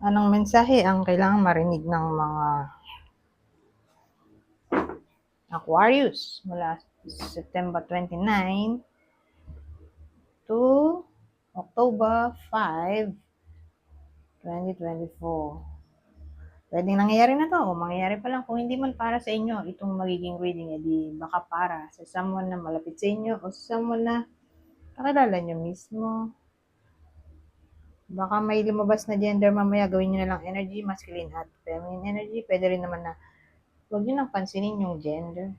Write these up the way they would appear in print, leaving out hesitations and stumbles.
Anong mensahe ang kailangang marinig ng mga Aquarius mula September 29 to October 5, 2024? Pwedeng nangyayari na to o mangyayari pa lang. Kung hindi man para sa inyo itong magiging reading, edi baka para sa someone na malapit sa inyo o sa someone na kakilala nyo mismo. Baka may lumabas na gender mamaya, gawin nyo na lang energy, masculine at feminine energy. Pwede rin naman na huwag nyo nang pansinin yung gender.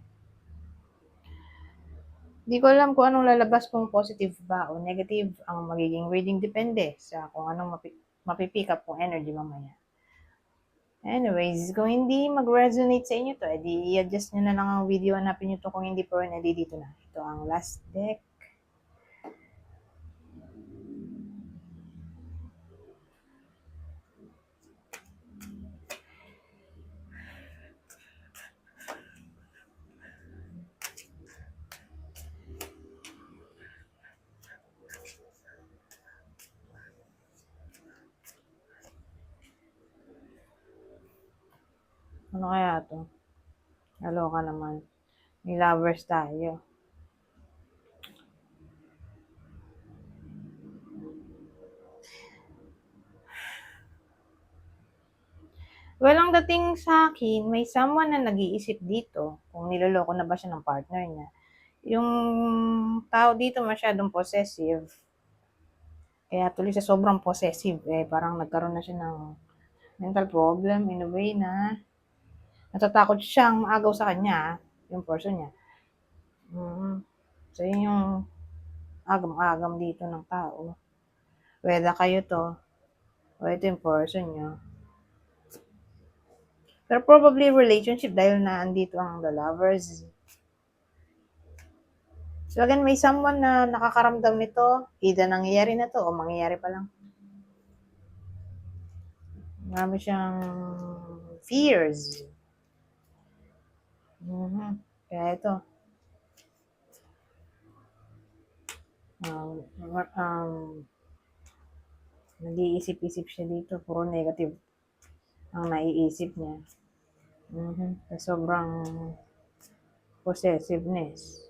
Di ko alam kung anong lalabas, kung positive ba o negative ang magiging reading. Depende sa kung anong mapipick up kong energy mamaya. Anyways, kung hindi mag-resonate sa inyo to, edi i-adjust nyo na lang ang video, hanapin nyo to. Kung hindi po rin, edi dito na. Ito ang last deck. Ano kaya to? Kaloka naman. May lovers tayo. Well, ang dating sa akin, may someone na nag-iisip dito kung niloloko na ba siya ng partner niya. Yung tao dito masyadong possessive. Kaya tuloy sa sobrang possessive, parang nagkaroon na siya ng mental problem in a way na natatakot siyang maagaw sa kanya, yung person niya. So, yun yung agam-agam dito ng tao. Whether kayo to, o ito yung person nyo. Pero probably relationship dahil na andito ang the lovers. So again, may someone na nakakaramdam nito, either nangyayari na to o mangyayari pa lang. Marami siyang fears. Kaya ito, nag-iisip-isip siya dito, puro negative ang naiisip niya. Sa sobrang possessiveness.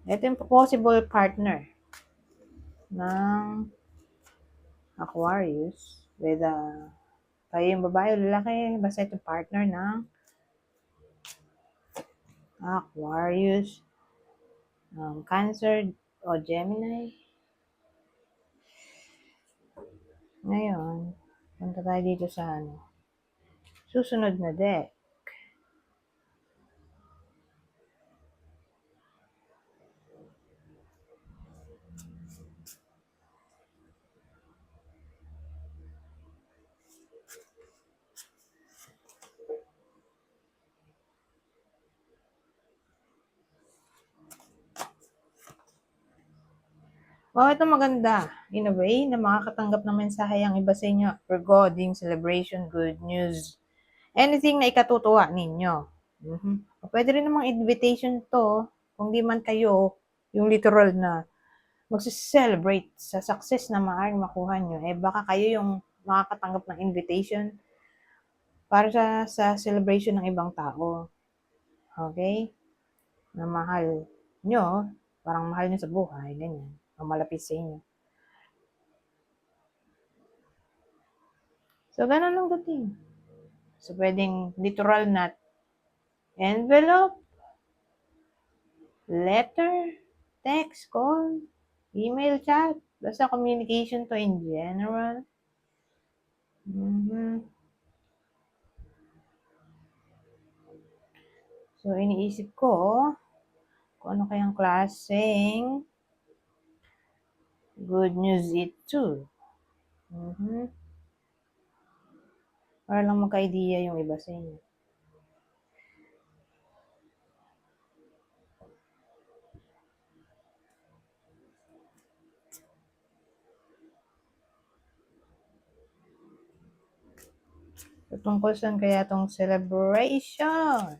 Ito yung possible partner ng Aquarius. Whether kayo yung babae o lalaki, basta ito partner ng Aquarius, Cancer o Gemini. Ngayon, punta tayo dito sa susunod na deck. Ito maganda. In a way, na makakatanggap ng mensahe ang iba sa inyo regarding celebration, good news, anything na ikatutuwa ninyo. Pwede rin namang invitation to, kung di man kayo yung literal na magse-celebrate sa success na maaaring makuha nyo, baka kayo yung makakatanggap ng invitation para sa celebration ng ibang tao. Okay? Na mahal nyo, parang mahal nyo sa buhay, ganyan. Ang malapit sa inyo. So, ganun lang dating. So, pwedeng literal na envelope, letter, text, call, email, chat. Basta communication to in general. So, iniisip ko kung ano kayang klaseng good news ito. Para lang magka-idea yung iba sa inyo. Tungkol saan kaya tong celebration?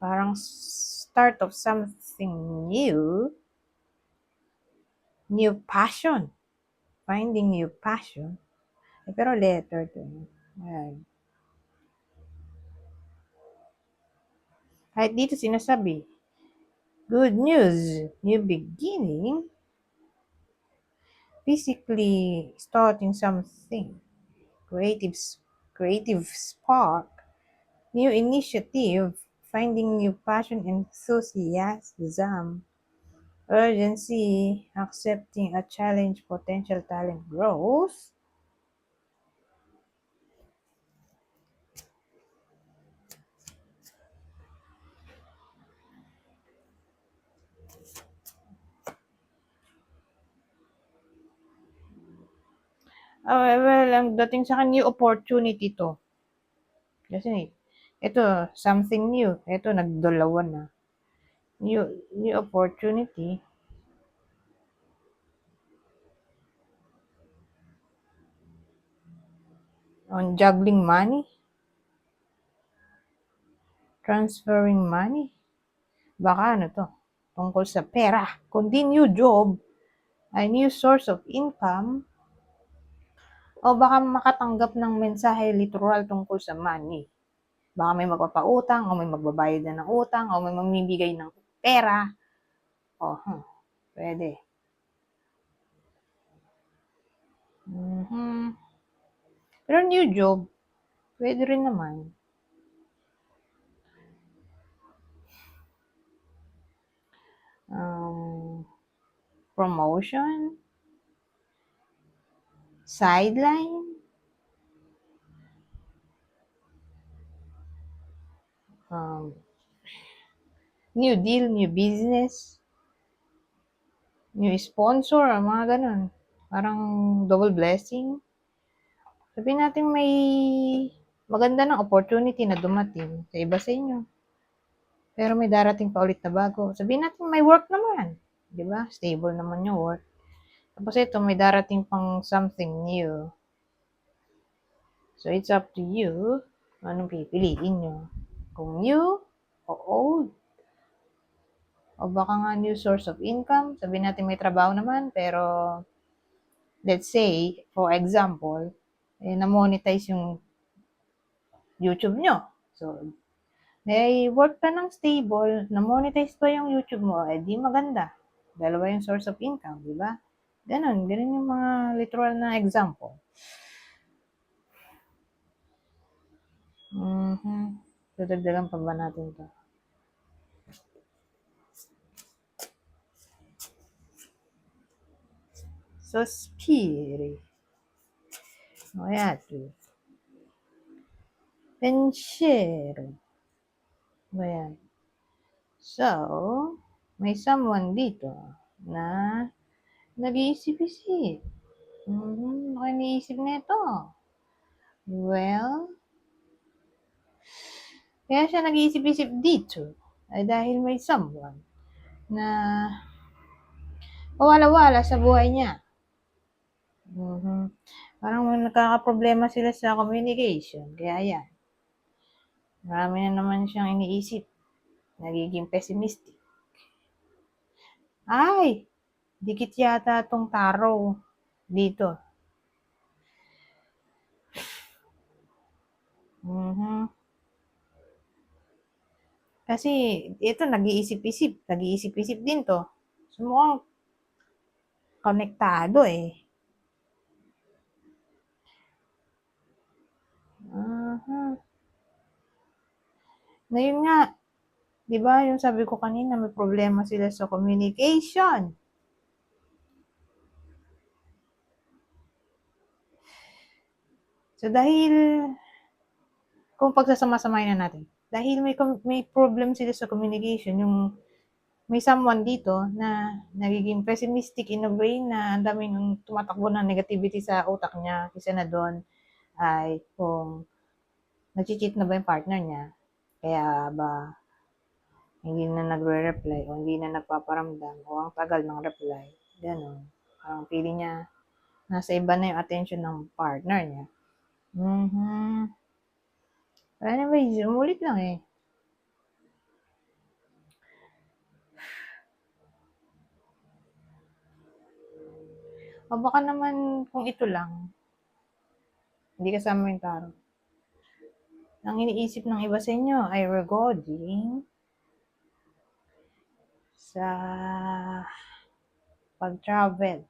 Parang start of something new. New passion. Finding new passion. Pero letter to. Ayan. Kahit dito sinasabi, good news, new beginning, physically starting something, creative spark, new initiative, finding new passion, enthusiasm, urgency, accepting a challenge, potential talent growth. Well, ang dating sa akin, new opportunity to. Kasi, ito, something new. Ito, nagdalawan na. New opportunity. On juggling money. Transferring money. Baka ano to, tungkol sa pera. Kundi new job, a new source of income, o baka makatanggap ng mensahe literal tungkol sa money. Baka may magpapautang, o may magbabayad na ng utang, o may mamibigay ng pera. Pwede. Pero new job, pwede rin naman. Promotion, sideline, new deal, new business, new sponsor, mga ganun. Parang double blessing. Sabihin natin may maganda ng opportunity na dumating sa iba sa inyo. Pero may darating pa ulit na bago. Sabihin natin may work naman. Di ba? Stable naman yung work. Tapos ito, may darating pang something new. So, it's up to you. Anong pipiliin nyo? Kung new o old. O baka nga new source of income. Sabihin natin may trabaho naman, pero let's say, for example, na-monetize yung YouTube nyo. So, may work ka ng stable, na-monetize pa yung YouTube mo, di maganda. Dalawa yung source of income, di ba? Ganun yung mga literal na example. So, dagdagan pa ba natin to? Sospiri. Moyato. Pensiero. Ayan. So, may someone dito na nag-iisip-isip. Ano iniisip nito? Well, kaya siya nag-iisip-isip dito ay dahil may someone na pawala-wala sa buhay niya. Parang nagkakaproblema sila sa communication. Kaya yan. Marami na naman siyang iniisip. Nagiging pessimistic. Ay! Dikit yata tong taro dito. Kasi ito nag-iisip-isip din to. So mukhang konektado eh. Ngayon nga, di ba yung sabi ko kanina may problema sila sa communication. So dahil, kung pagsasama-samahin na natin, dahil may problem sila sa communication, yung may someone dito na nagiging pessimistic in a way na ang dami ng tumatakbo ng negativity sa utak niya. Isa na doon ay kung nag-cheat na ba yung partner niya, kaya ba hindi na nagre-reply o hindi na nagpaparamdam o ang tagal ng reply. Ganon. Ang feeling niya, nasa iba na yung attention ng partner niya. Anyways, umulit lang eh. O baka naman kung ito lang, hindi kasama yung tarot. Ang iniisip ng iba sa inyo ay regarding sa pag-travel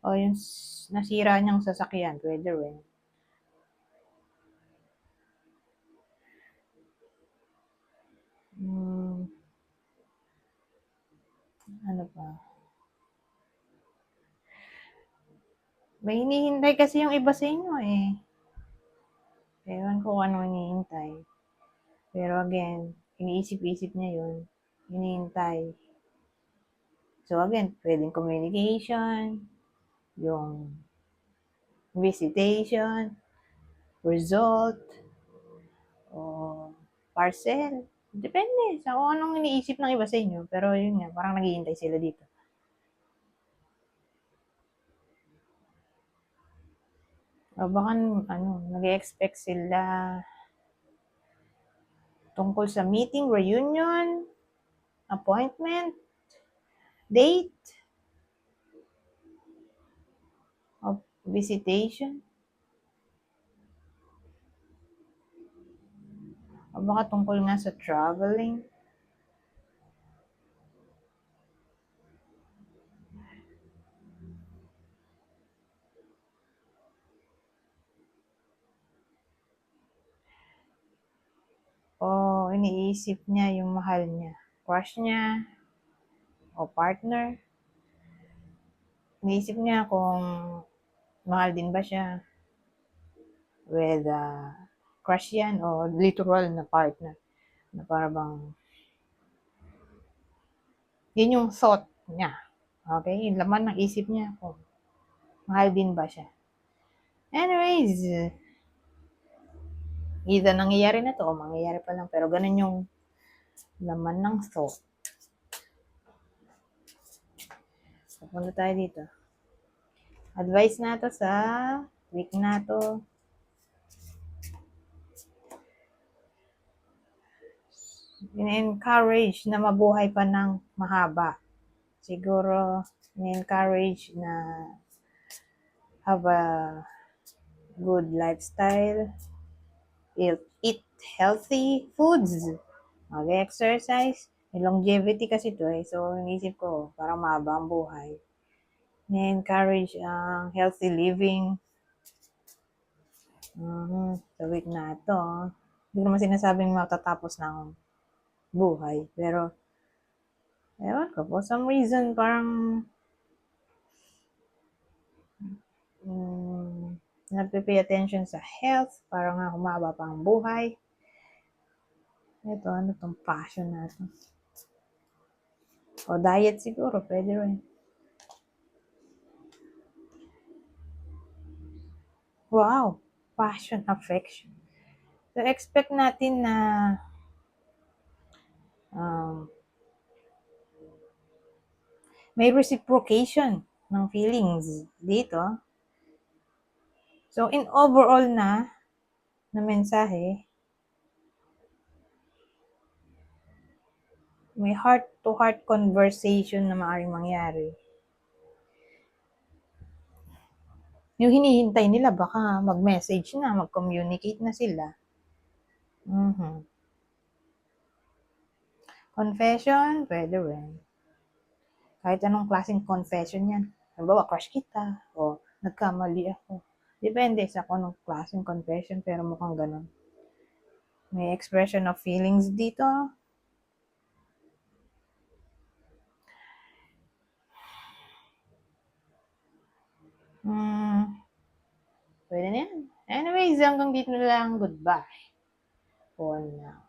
o yung nasira niyang sasakyan, pwede rin. Ano pa? May hinihintay kasi yung iba sa inyo eh. Ewan ko kung ano hinihintay. Pero again, iniisip-isip niya yun. Hinihintay. So again, pwedeng communication, yung visitation, result, o parcel. Depende sa kung anong iniisip ng iba sa inyo. Pero yun nga, parang naghihintay sila dito. O baka nag-expect sila tungkol sa meeting, reunion, appointment, date, of visitation. O baka tungkol nga sa traveling. O iniisip niya yung mahal niya. Crush niya, o partner. Iniisip niya kung mahal din ba siya with crush yan o literal na partner. Na para bang yun yung thought niya. Okay? Yung laman ng isip niya kung mahal din ba siya. Anyways, either nangyayari na to o mangyayari pa lang. Pero ganun yung laman ng thought. Punta tayo dito. Advice na to sa week na to. In-encourage na mabuhay pa ng mahaba. Siguro, in-encourage na have a good lifestyle, eat healthy foods, mag-exercise. May longevity kasi to eh. So, inisip ko, parang mahaba ang buhay. Ni-encourage ang healthy living. Sa week na ito. Hindi naman sinasabing matatapos ng buhay. Pero, ewan ko, for some reason, parang nagpe-pay attention sa health, para nga humaba pa ang buhay. Ito, ano tong passion natin? O diet siguro, pwede rin. Wow, passion, affection. So, expect natin na may reciprocation ng feelings dito. So, in overall na mensahe, may heart-to-heart conversation na maaaring mangyari. Yung hinihintay nila, baka mag-message na, mag-communicate na sila. Confession, pwede rin. Kahit anong klaseng confession yan. Halimbawa, crush kita, o nagkamali ako. Depende sa kung anong klaseng confession, pero mukhang ganun. May expression of feelings dito. Pwede na yan. Anyways, hanggang dito na lang. Goodbye for now.